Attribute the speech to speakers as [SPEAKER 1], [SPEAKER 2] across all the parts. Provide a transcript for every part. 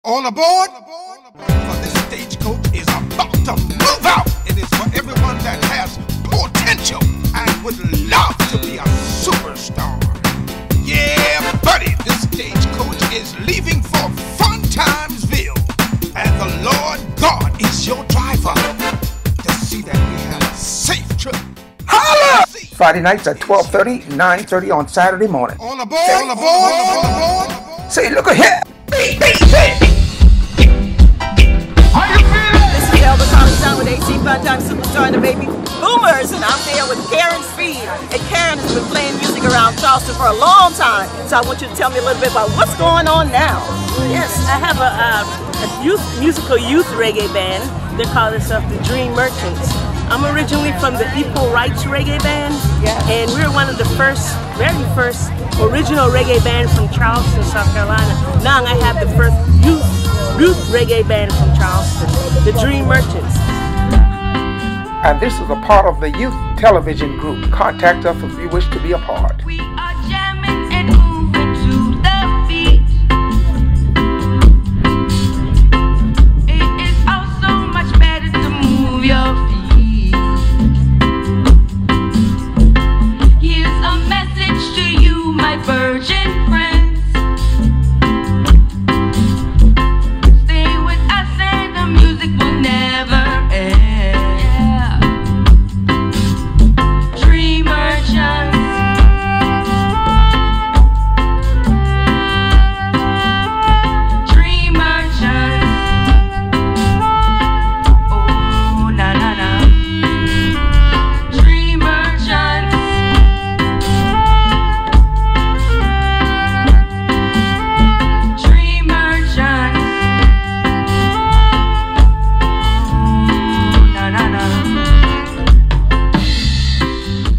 [SPEAKER 1] All aboard! For this stagecoach is about to move out. It is for everyone that has potential and would love to be a superstar. Yeah, buddy, this stagecoach is leaving for Fun Timesville. And the Lord God is your driver to see that we have a safe trip. Holla!
[SPEAKER 2] Friday nights at 12:30, 9:30 on Saturday morning.
[SPEAKER 1] All aboard! All aboard! All aboard!
[SPEAKER 2] Say, look at here!
[SPEAKER 3] This is Delya Patterson with AC Fun Time Superstar and the Baby Boomers, and I'm there with Karen Speed. And Karen has been playing music around Charleston for a long time, so I want you to tell me a little bit about what's going on now.
[SPEAKER 4] Yes, I have a musical youth reggae band. They call themselves the Dream Merchants. I'm originally from the Equal Rights Reggae Band, and we're one of the very first original reggae band from Charleston, South Carolina. Now I have the first youth reggae band from Charleston, the Dream Merchants.
[SPEAKER 2] And this is a part of the youth television group. Contact us if you wish to be a part.
[SPEAKER 5] We are jamming and moving to the beat. It is also much better to move your feet. Here's a message to you, my virgin friends. Stay with us and the music will never end. Yeah. Dream merchants. Dream merchants. Oh, na na na. Dream merchants. Dream merchants. Oh, na na na.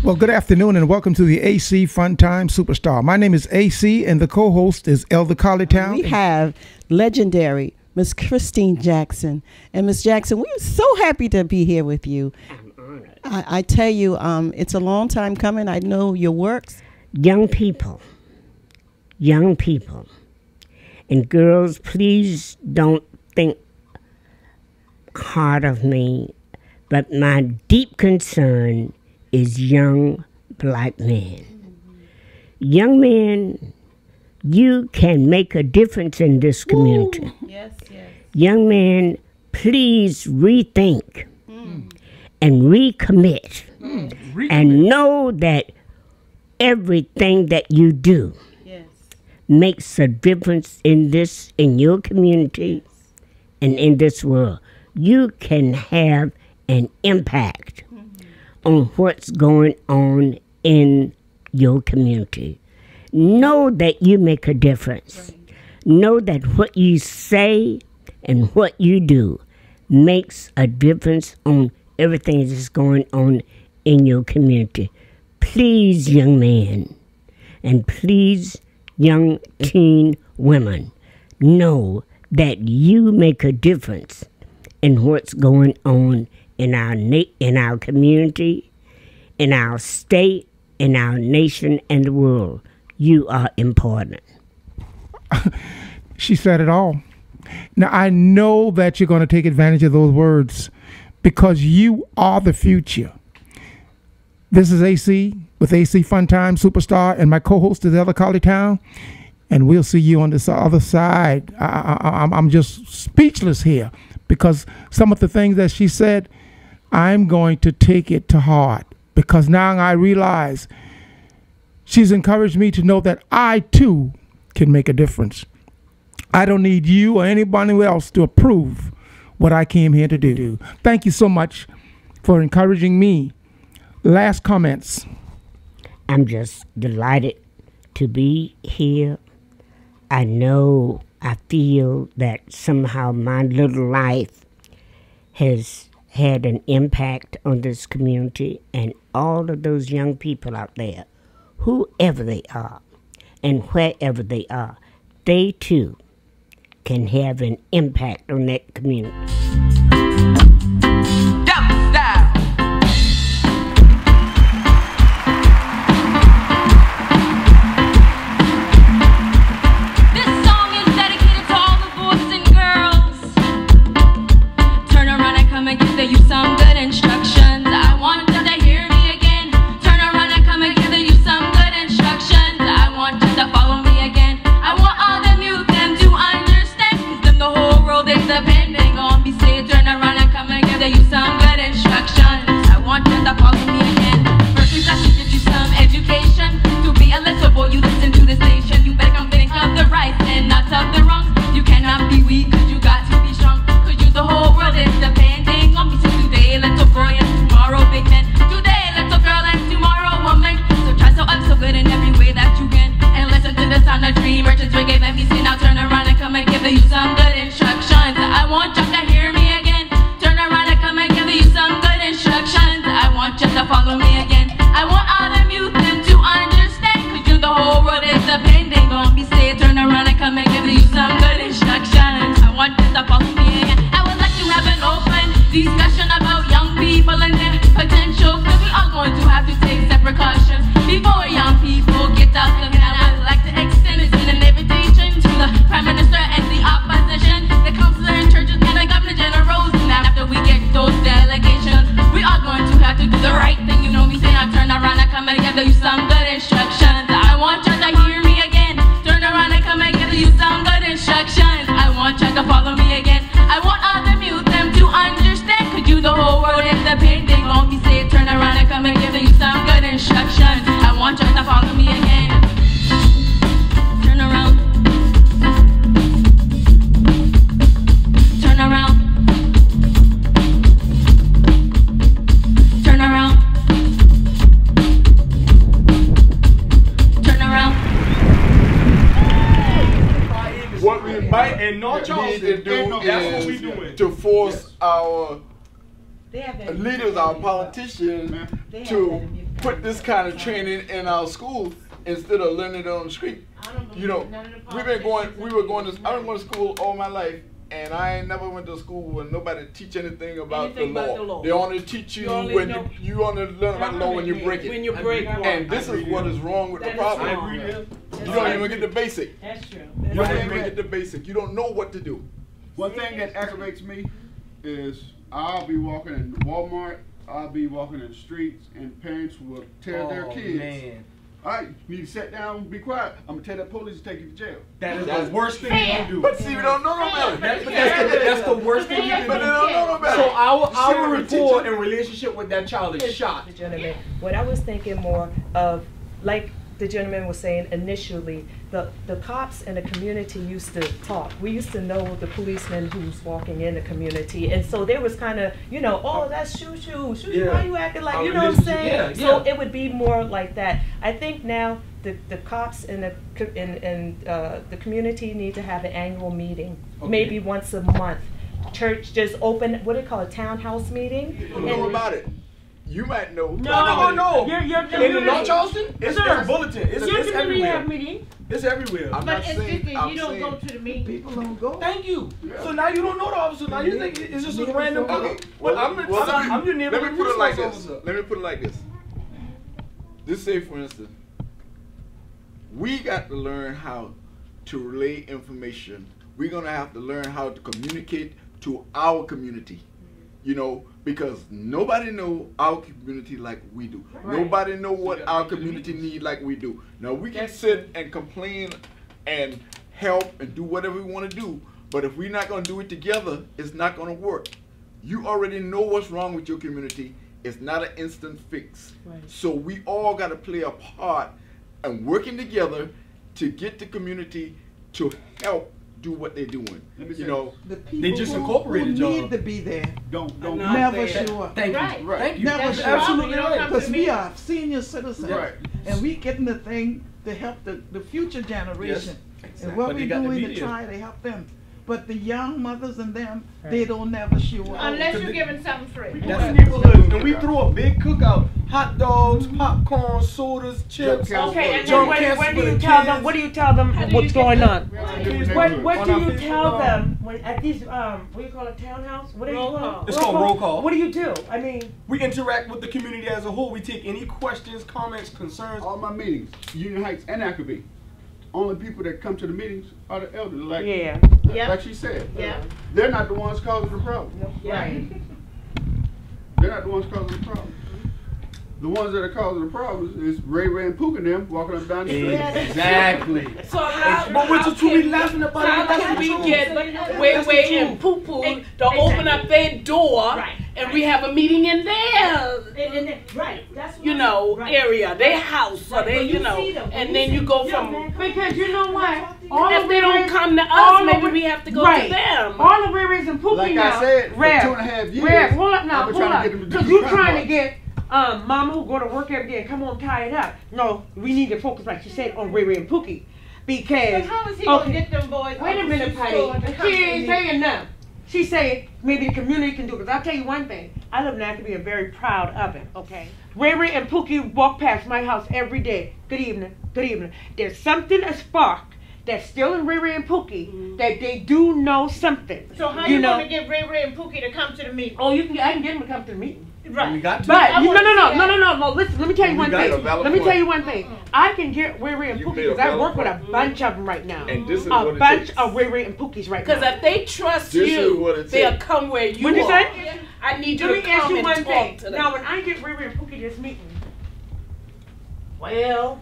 [SPEAKER 2] Well, good afternoon and welcome to the AC Fun Time Superstar. My name is AC and the co-host is Elder Colleytown.
[SPEAKER 6] We have legendary Miss Christine Jackson. And Miss Jackson, we're so happy to be here with you. I tell you, it's a long time coming. I know your works.
[SPEAKER 7] Young people, and girls, please don't think hard of me, but my deep concern is young black men. Young men, you can make a difference in this community.
[SPEAKER 6] Ooh, yes.
[SPEAKER 7] Young men, please rethink and recommit and know that everything that you do makes a difference in your community and in this world. You can have an impact on what's going on in your community. Know that you make a difference. Know that what you say and what you do makes a difference on everything that's going on in your community. Please, young men, and please, young teen women, know that you make a difference in what's going on in our community, in our state, in our nation, and the world. You are important.
[SPEAKER 2] She said it all. Now, I know that you're going to take advantage of those words because you are the future. This is AC with AC Fun Time Superstar, and my co-host is Elder Colleytown, and we'll see you on this other side. I'm just speechless here because some of the things that she said, I'm going to take it to heart because now I realize she's encouraged me to know that I too can make a difference. I don't need you or anybody else to approve what I came here to do. Thank you so much for encouraging me. Last comments.
[SPEAKER 7] I'm just delighted to be here. I feel that somehow my little life has had an impact on this community and all of those young people out there, whoever they are and wherever they are, they too can have an impact on that community.
[SPEAKER 5] This song is dedicated to all the boys and girls. want you to hear me again. Turn around and come and give you some good instructions. I want you to follow me again. I want all the youth to understand, cause you the whole world is depending on me. Say turn around and come and give you some good instructions. I want you to follow me again. I would like to have an open discussion about young people and their potential, cause we are going to have to take some precautions before young people get out of hand. I would like to extend an invitation to the Prime Minister and the opposition, the councilor and churches and the governor generals. And after we get those delegations, we are going to have to do the right thing. You know me saying, I turn around and come and give you some good instructions. I want you to hear me again. Turn around and come and give you some good instructions. I want you to follow me again. I want all the youth them to understand, cause you the whole world is depending on me. Say turn around and come and give you some good instructions. I want you to follow me again. Turn around. Turn around. Turn around. Turn around.
[SPEAKER 8] What we might and North Charleston need to do is to force our leaders, our politicians, to put this kind of training in our schools instead of learning it on the street. You know, I've been going to school all my life, and I ain't never went to school where nobody teach anything about the law. They only teach you when you only learn about the law when you break it.
[SPEAKER 4] When you break one.
[SPEAKER 8] And this is what is wrong with the problem. You don't even get the basic.
[SPEAKER 4] That's true.
[SPEAKER 8] You don't even get the basic. You don't know what to do.
[SPEAKER 9] One thing that aggravates me is I'll be walking in Walmart, I'll be walking in the streets, and parents will tell their kids,
[SPEAKER 8] Man.
[SPEAKER 9] all right, you need to sit down, be quiet. I'm going to tell that police to take you to jail.
[SPEAKER 8] That is the worst thing you can do.
[SPEAKER 9] But see, we don't know no better.
[SPEAKER 8] That's the worst thing you can do.
[SPEAKER 9] But they don't know no better.
[SPEAKER 8] So our rapport and relationship with that child is shot.
[SPEAKER 10] The gentleman, what I was thinking more of, like the gentleman was saying initially, the cops in the community used to talk. We used to know the policeman who's walking in the community, and so there was kind of, you know, oh, that's shoo-shoo, why you acting like, you know what I'm saying? So it would be more like that. I think now the cops in the community need to have an annual meeting, maybe once a month. Church just open, what do they call it, townhouse meeting?
[SPEAKER 8] You know about it. You might know.
[SPEAKER 4] No.
[SPEAKER 8] In the North Charleston, it's a bulletin. It's everywhere.
[SPEAKER 4] Meeting.
[SPEAKER 8] It's everywhere.
[SPEAKER 11] But it's just that you don't go to the meeting. People don't go.
[SPEAKER 8] Thank you. Yeah. So now you don't know the officer. Now you think it's just a random. Well, I'm your neighborhood.
[SPEAKER 9] Let me put it like this. Let me put it like this. Just say, for instance, we got to learn how to relay information. We're gonna have to learn how to communicate to our community. You know, because nobody know our community like we do. Right. Nobody know what our community need like we do. Now we can sit and complain and help and do whatever we want to do, but if we're not going to do it together, it's not going to work. You already know what's wrong with your community. It's not an instant fix. Right. So we all got to play a part in working together to get the community to help do what they're doing. You know,
[SPEAKER 11] the people
[SPEAKER 8] they just incorporated
[SPEAKER 11] who need to be there
[SPEAKER 9] don't
[SPEAKER 11] never show up.
[SPEAKER 8] Thank you. Right. Thank you.
[SPEAKER 11] Never show
[SPEAKER 8] Absolutely
[SPEAKER 11] up.
[SPEAKER 8] right.
[SPEAKER 11] Because we are senior citizens,
[SPEAKER 8] right,
[SPEAKER 11] and we getting the thing to help the future generation. Yes. Exactly. And what we're doing to try to help them. But the young mothers and them, they don't never show up.
[SPEAKER 12] Unless you're giving something free.
[SPEAKER 8] That's neighborhoods. And we threw a big cookout. Hot dogs, popcorn, sodas, chips.
[SPEAKER 4] Okay, and then when do you tell them, what do you tell them what's going on? What do you tell them when, at these, what do you call it, townhouse? What do you call it?
[SPEAKER 8] It's called roll call.
[SPEAKER 4] What do you do? I mean,
[SPEAKER 8] we interact with the community as a whole. We take any questions, comments, concerns.
[SPEAKER 9] All my meetings, Union Heights and Ackerby, only people that come to the meetings are the elders, like like she said.
[SPEAKER 12] Yeah.
[SPEAKER 9] They're not the ones causing the problem.
[SPEAKER 12] Right.
[SPEAKER 9] They're not the ones causing the problem. The ones that are causing the problems is Ray and Pook and them walking up down the street.
[SPEAKER 8] Exactly.
[SPEAKER 4] So
[SPEAKER 8] but we're just truly laughing about it.
[SPEAKER 4] How can we get Ray and Poo Poo to open up their door and we have a meeting in their, you know, area, their house, or their, you know, and then you go from,
[SPEAKER 12] because you know what?
[SPEAKER 4] If they don't come to us, maybe we have to go to them.
[SPEAKER 12] All the Ray and Pookie
[SPEAKER 9] like
[SPEAKER 12] now.
[SPEAKER 9] I said, for 2.5 years,
[SPEAKER 12] hold up now,
[SPEAKER 9] I've been trying to get them to
[SPEAKER 12] because you're trying to get mama who go to work every day and come on tie it up. No, we need to focus, like she said, on Ray and Pookie. Because
[SPEAKER 11] how is he going to get them boys?
[SPEAKER 12] Wait a minute, Patty. She ain't saying nothing. She said maybe the community can do it. Because I'll tell you one thing. I live in Academy and very proud of it, okay? Ray Ray and Pookie walk past my house every day. Good evening, good evening. There's something, a spark, that's still in Ray Ray and Pookie that they do know something.
[SPEAKER 13] So how you going to get Ray Ray and Pookie to come to the meeting?
[SPEAKER 12] Oh, I can get them to come to the meeting.
[SPEAKER 13] Right.
[SPEAKER 12] We got to. But no. Listen, let me tell you one thing. Let me tell you one thing. I can get Ray Ray and Pookie because I work with a bunch of them right now.
[SPEAKER 9] And this is
[SPEAKER 12] a bunch of Ray Ray and Pookies right now.
[SPEAKER 13] Because if they trust you, they'll come where you are.
[SPEAKER 12] What'd you say?
[SPEAKER 13] I need you
[SPEAKER 12] to
[SPEAKER 13] come and talk to them.
[SPEAKER 12] Now, when I get Ray Ray and Pookie this meeting,
[SPEAKER 13] well,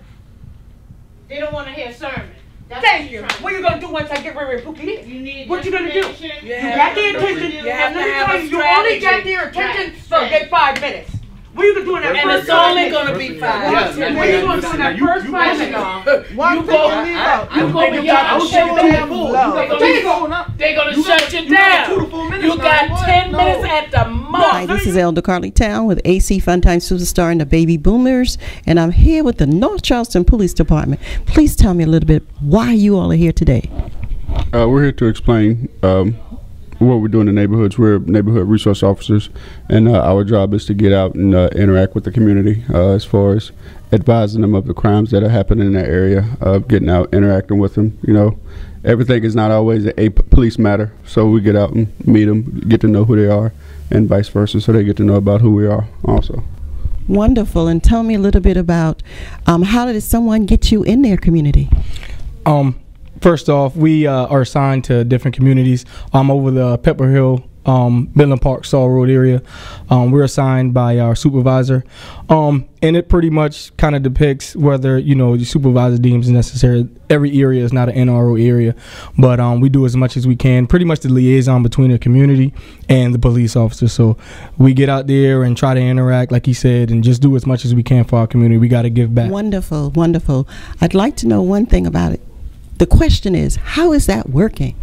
[SPEAKER 13] they don't want to hear sermon.
[SPEAKER 12] Thank you. What are you going to do once I get Ray Ray and Pookie there? What you going to do? You got their attention. And let me tell you, you only got their attention for a good 5 minutes. What are you going to do in that
[SPEAKER 13] and
[SPEAKER 12] first 5 minutes?
[SPEAKER 13] And it's only going to be 5 minutes.
[SPEAKER 12] What are you going to do in that first 5 minutes?
[SPEAKER 11] One thing you leave out.
[SPEAKER 13] You go to they're going to shut you down. You got 10 minutes at the most.
[SPEAKER 6] Hi, this is Elder Carly Town with AC Funtime Superstar and the Baby Boomers, and I'm here with the North Charleston Police Department. Please tell me a little bit why you all are here today.
[SPEAKER 14] We're here to explain what we do in the neighborhoods. We're neighborhood resource officers, and our job is to get out and interact with the community as far as advising them of the crimes that are happening in that area, getting out, interacting with them. You know, everything is not always a police matter, so we get out and meet them, get to know who they are, and vice versa, so they get to know about who we are also.
[SPEAKER 6] Wonderful. And tell me a little bit about how did someone get you in their community?
[SPEAKER 15] First off, we are assigned to different communities. Over the Pepper Hill, Midland Park, Saw Road area. We're assigned by our supervisor. And it pretty much kind of depicts whether, you know, the supervisor deems necessary. Every area is not an NRO area, but we do as much as we can. Pretty much the liaison between the community and the police officer. So we get out there and try to interact, like he said, and just do as much as we can for our community. We got to give back.
[SPEAKER 6] Wonderful, wonderful. I'd like to know one thing about it. The question is, how is that working?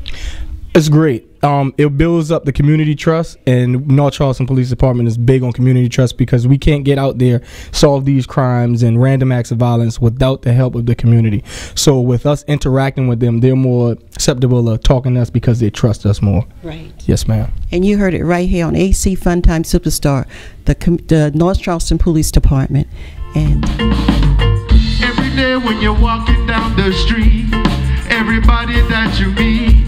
[SPEAKER 15] It's great. It builds up the community trust, and North Charleston Police Department is big on community trust because we can't get out there, solve these crimes and random acts of violence without the help of the community. So with us interacting with them, they're more acceptable to talking to us because they trust us more.
[SPEAKER 6] Right.
[SPEAKER 15] Yes, ma'am.
[SPEAKER 6] And you heard it right here on AC Funtime Superstar, the North Charleston Police Department. And
[SPEAKER 16] every day when you're walking down the street, everybody that you meet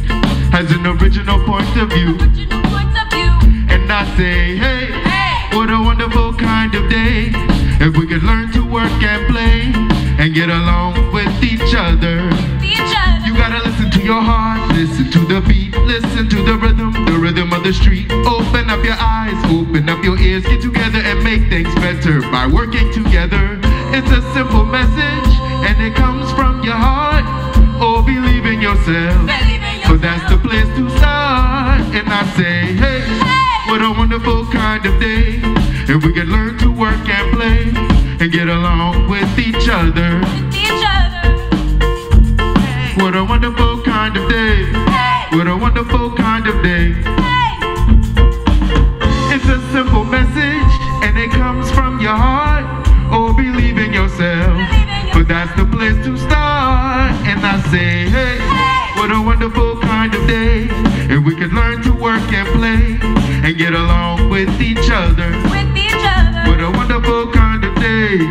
[SPEAKER 16] has an original point of view. And I say, hey, what a wonderful kind of day if we could learn to work and play and get along with each other. You gotta listen to your heart, listen to the beat, listen to the rhythm of the street. Open up your eyes, open up your ears, get together and make things better by working together. It's a simple message and it comes from your heart. Oh, believe in yourself, but that's the place to start. And I say, hey, what a wonderful kind of day if we could learn to work and play and get along with each other. What a wonderful kind of day. What a wonderful kind of day. It's a simple message and it comes from your heart. Oh, believe in yourself, but that's the place to start. And I say, hey, what a wonderful kind of day if we could learn to work and play and get along with each other. What a wonderful kind of day.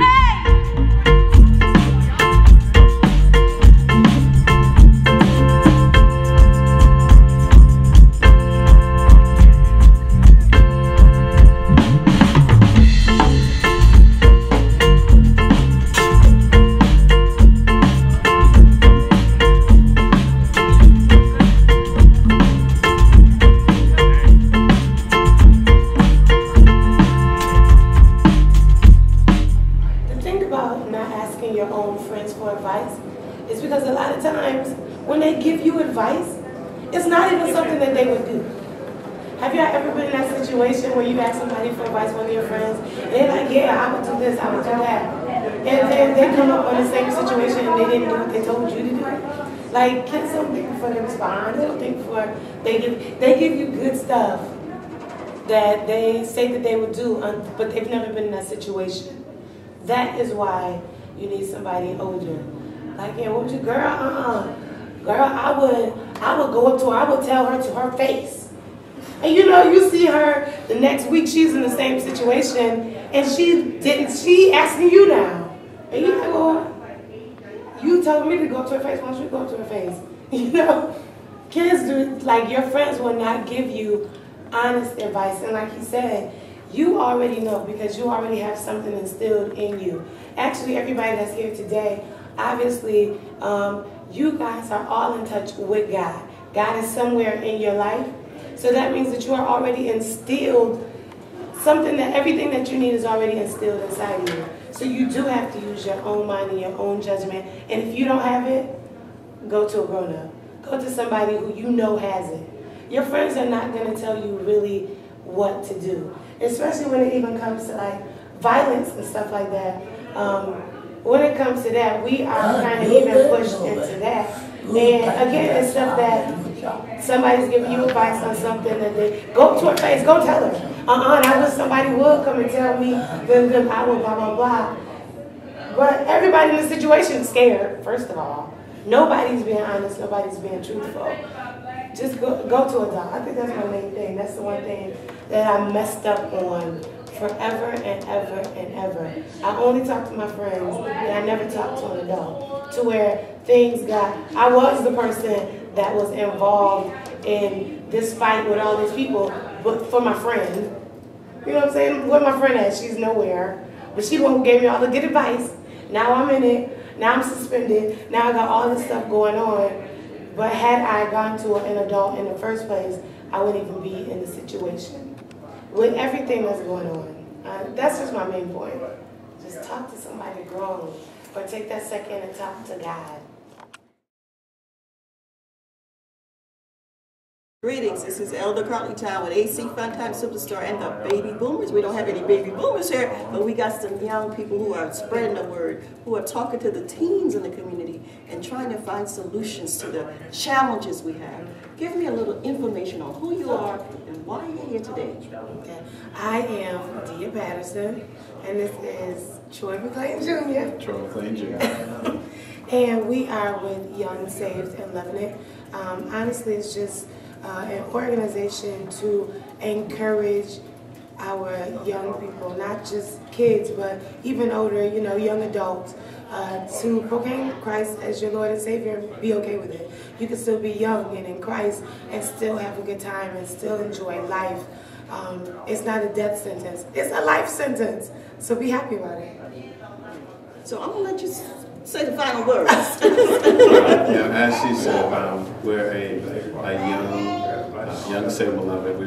[SPEAKER 17] Where you ask somebody for advice, one of your friends, and they're like, yeah, I would do this, I would do that. And then they come up on the same situation and they didn't do what they told you to do. Like, kids don't think before they respond. They don't think before they give you good stuff that they say that they would do, but they've never been in that situation. That is why you need somebody older. Like, yeah, what would you, girl? Girl, I would go up to her, I would tell her to her face. And you know, you see her the next week, she's in the same situation, and she asking you now. And you're like, well, you told me to go to her face, why don't you go to her face? You know? Kids do, like, your friends will not give you honest advice. And like he said, you already know because you already have something instilled in you. Actually, everybody that's here today, obviously, you guys are all in touch with God. God is somewhere in your life. So that means that you are already instilled something, that everything that you need is already instilled inside you. So you do have to use your own mind and your own judgment. And if you don't have it, go to a grown-up. Go to somebody who you know has it. Your friends are not going to tell you really what to do, especially when it even comes to like violence and stuff like that. When it comes to that, we are kind of even pushed into that. And again, it's stuff that somebody's giving you advice on something that they go to her face, go tell her. I wish somebody would come and tell me, then I would blah, blah, blah. But everybody in the situation is scared, first of all. Nobody's being honest, nobody's being truthful. Just go to a doc. I think that's my main thing. That's the one thing that I messed up on forever and ever and ever. I only talk to my friends, and I never talk to an adult. To where things got, I was the person that was involved in this fight with all these people, but for my friend. You know what I'm saying? Where my friend at? She's nowhere. But she the one who gave me all the good advice. Now I'm in it. Now I'm suspended. Now I got all this stuff going on. But had I gone to an adult in the first place, I wouldn't even be in the situation. With everything that's going on. That's just my main point. Just talk to somebody grown. Or take that second and talk to God.
[SPEAKER 3] Greetings, this is Elder Carly Town with AC Funtime Superstar and the Baby Boomers. We don't have any baby boomers here, but we got some young people who are spreading the word, who are talking to the teens in the community and trying to find solutions to the challenges we have. Give me a little information on who you are and why you're here today.
[SPEAKER 17] Okay. I am Delya Patterson, and this is Troy Mcclain Jr.
[SPEAKER 18] Troy Mcclain Jr.
[SPEAKER 17] And we are with Young, Saved, and Loving It. Honestly, it's just an organization to encourage our young people, not just kids, but even older, you know, young adults, to proclaim Christ as your Lord and Savior and be okay with it. You can still be young and in Christ and still have a good time and still enjoy life. It's not a death sentence, it's a life sentence. So be happy about it.
[SPEAKER 3] So I'm gonna let you say the final words.
[SPEAKER 18] As she said, we're a young Saved, Beloved.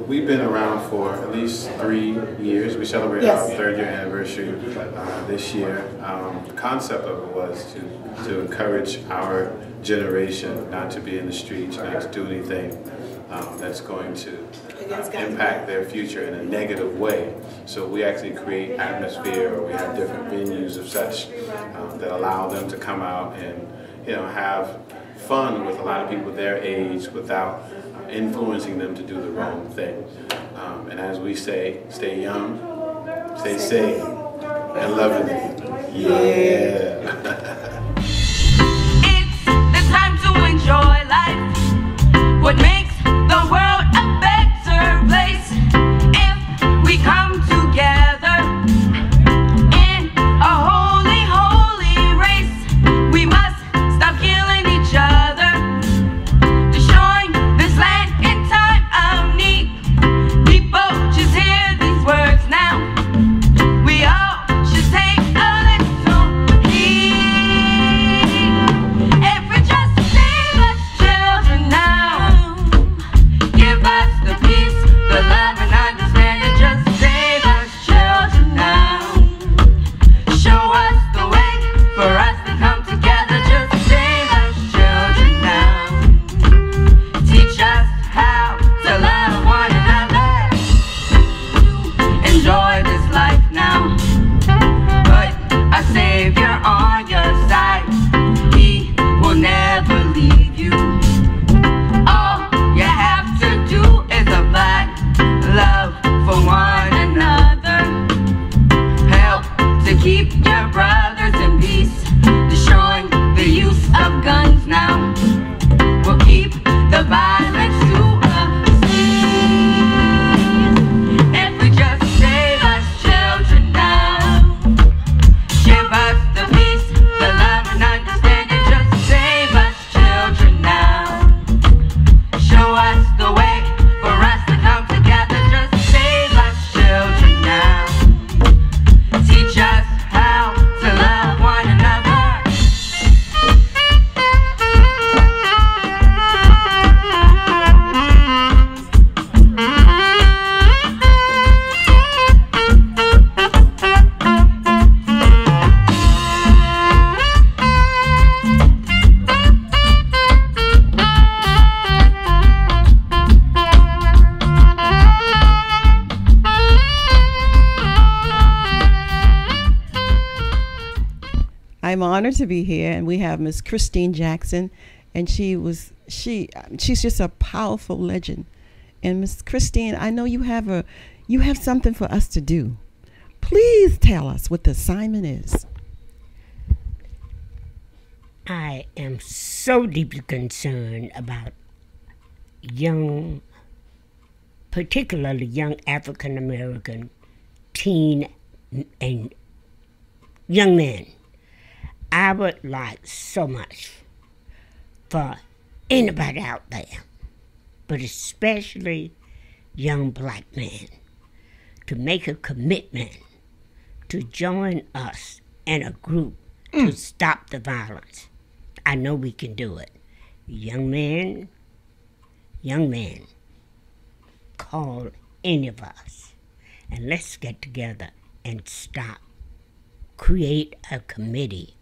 [SPEAKER 18] We've been around for at least 3 years. We celebrated our 3rd year anniversary this year. The concept of it was to encourage our generation not to be in the streets, not to do anything that's going to impact their future in a negative way. So we actually create atmosphere, or we have different venues of such that allow them to come out and have fun with a lot of people their age without influencing them to do the wrong thing. And as we say, stay young, stay safe, and loving it. Yeah.
[SPEAKER 5] It's the time to enjoy life. What makes the world a better place if we come together in a holy, holy race. We must stop killing each other, destroying this land in time of need. People just hear these words now. We all should take a little heed. If we just save us children now,
[SPEAKER 6] I'm honored to be here, and we have Miss Christine Jackson, and she's just a powerful legend. And Miss Christine, I know you have something for us to do. Please tell us what the assignment is.
[SPEAKER 7] I am so deeply concerned about young, particularly young African American teen and young men. I would like so much for anybody out there, but especially young black men, to make a commitment to join us in a group to stop the violence. I know we can do it. Young men, call any of us, and let's get together and stop. Create a committee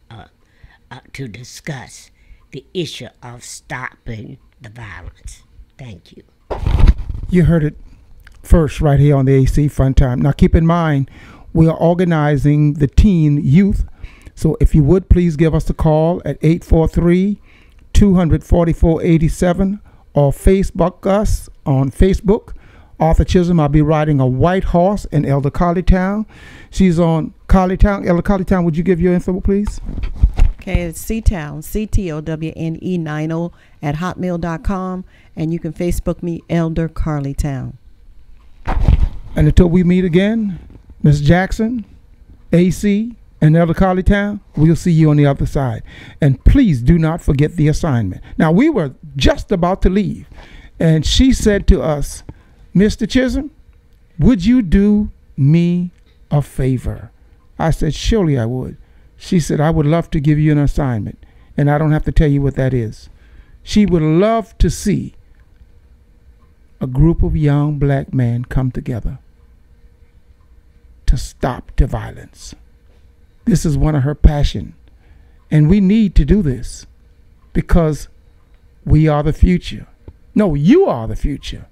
[SPEAKER 7] to discuss the issue of stopping the violence. Thank you.
[SPEAKER 2] You heard it first right here on the AC Fun Time. Now keep in mind, we are organizing the teen youth. So if you would, please give us a call at 843-244-87 or Facebook us on Facebook. Arthur Chisolm, I'll be riding a white horse in Elder Colleytown. She's on Colleytown. Elder Colleytown, would you give your info, please?
[SPEAKER 6] Okay, it's C-Town, CTOWNE90 at hotmail.com, and you can Facebook me, Elder Colleytown.
[SPEAKER 2] And until we meet again, Ms. Jackson, AC, and Elder Colleytown, we'll see you on the other side. And please do not forget the assignment. Now, we were just about to leave, and she said to us, Mr. Chisolm, would you do me a favor? I said, surely I would. She said, I would love to give you an assignment, and I don't have to tell you what that is. She would love to see a group of young black men come together to stop the violence. This is one of her passions, and we need to do this because we are the future. No, you are the future.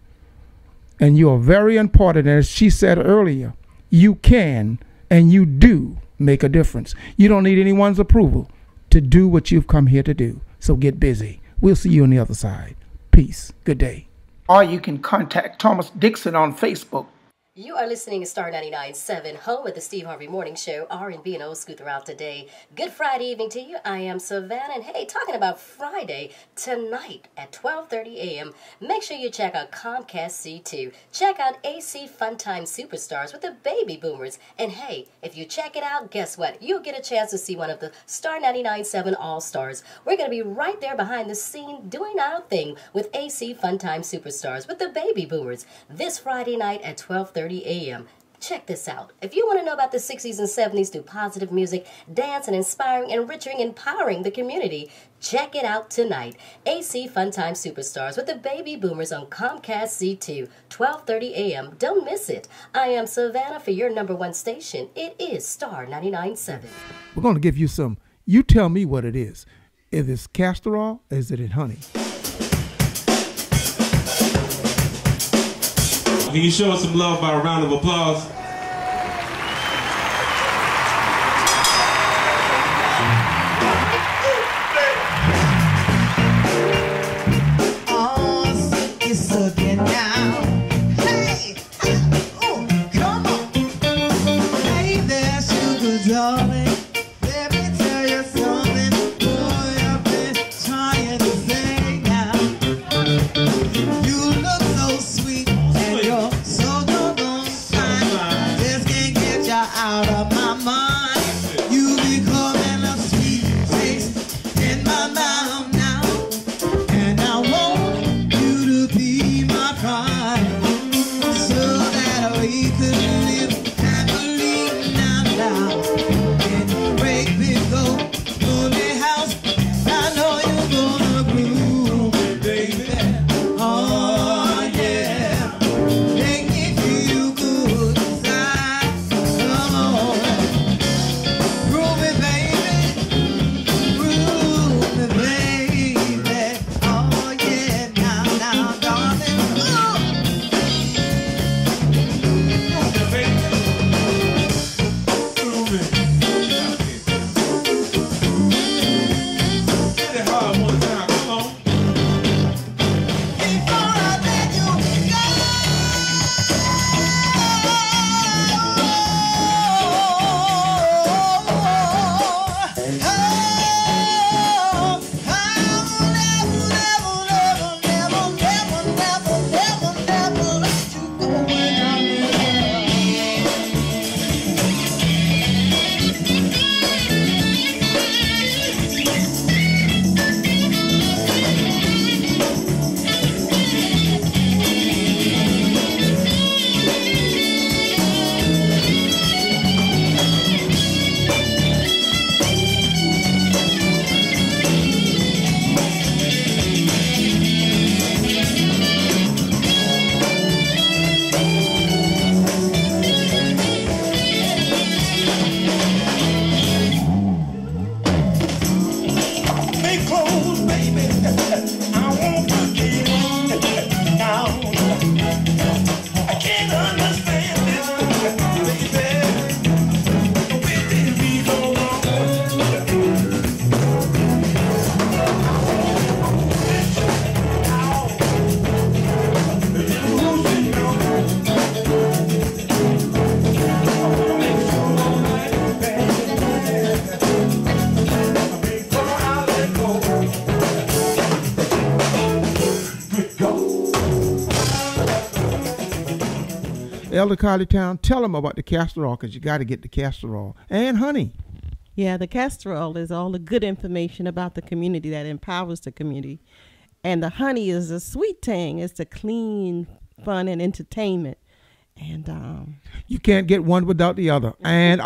[SPEAKER 2] And you are very important. As she said earlier, you can and you do make a difference. You don't need anyone's approval to do what you've come here to do. So get busy. We'll see you on the other side. Peace. Good day. Or you can contact Thomas Dixon on Facebook.
[SPEAKER 19] You are listening to Star 99.7, home of the Steve Harvey Morning Show, R&B and old school throughout the day. Good Friday evening to you. I am Savannah, and hey, talking about Friday, tonight at 12:30 a.m., make sure you check out Comcast C2. Check out AC Funtime Superstars with the Baby Boomers. And hey, if you check it out, guess what? You'll get a chance to see one of the Star 99.7 All-Stars. We're going to be right there behind the scene doing our thing with AC Funtime Superstars with the Baby Boomers this Friday night at 12:30 a.m. Check this out. If you want to know about the 60s and 70s through positive music, dance, and inspiring, enriching, empowering the community, check it out tonight. AC Funtime Superstars with the Baby Boomers on Comcast C2, 12:30 a.m. Don't miss it. I am Savannah for your #1 station. It is Star 99.7.
[SPEAKER 2] We're going to give you some. You tell me what it is. Is it castor oil or is it honey?
[SPEAKER 20] Can you show us some love by a round of applause?
[SPEAKER 21] It's again now. Hey, oh, come on. Hey there, sugar darling. Let me tell you something. Boy, I've been trying to say now. You look so sweet. You're so doggone fine. Just can't get you out of my mind. You becoming a sweet taste in my mouth now. And I want you to be my pride. So that we could live happily now. And break big old lonely house. I know you're gonna groove, baby. Oh, yeah. Make me feel good inside. Come on. Groove me, baby. Groove me, baby. Oh, yeah. Now, darling. Oh.
[SPEAKER 2] Elder Carly Town, tell them about the castor oil, because you got to get the castor oil. And honey.
[SPEAKER 6] Yeah, the castor oil is all the good information about the community that empowers the community. And the honey is a sweet thing. It's the clean fun and entertainment. And
[SPEAKER 2] you can't get one without the other. And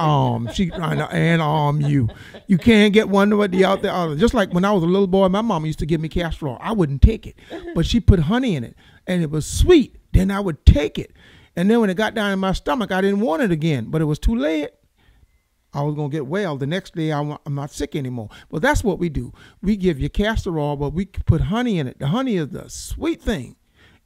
[SPEAKER 2] she trying to you. You can't get one without the other. Just like when I was a little boy, my mama used to give me castor oil. I wouldn't take it, but she put honey in it, and it was sweet. Then I would take it, and then when it got down in my stomach, I didn't want it again. But it was too late. I was gonna get well. The next day, I'm not sick anymore. But that's what we do. We give you castor oil, but we put honey in it. The honey is the sweet thing,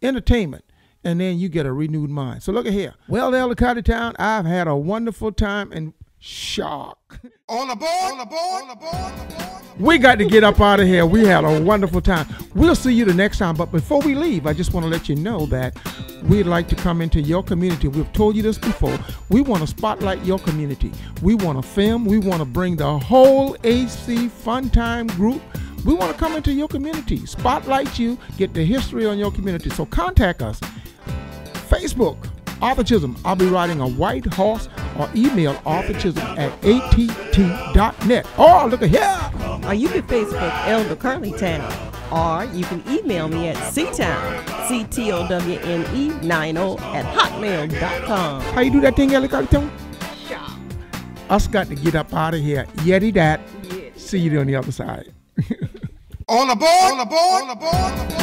[SPEAKER 2] entertainment. And then you get a renewed mind. So look at here. Well, Elder Carly Town, I've had a wonderful time and shock.
[SPEAKER 21] All aboard, all aboard, all aboard, all aboard.
[SPEAKER 2] We got to get up out of here. We had a wonderful time. We'll see you the next time. But before we leave, I just want to let you know that we'd like to come into your community. We've told you this before. We want to spotlight your community. We want to film. We want to bring the whole AC Fun Time group. We want to come into your community, spotlight you, get the history on your community. So contact us. Facebook, Arthur Chisolm. I'll be riding a white horse, or email Arthur Chisolm at att.net. Oh, look at here.
[SPEAKER 6] Or you can Facebook Elder Carly Town. Or you can email me at ctown, CTOWNE90 @hotmail.com.
[SPEAKER 2] How you do that thing, Elder Carly Town? Us got to get up out of here. Yeti that. See you on the other side.
[SPEAKER 21] All aboard, all aboard, all aboard, all aboard.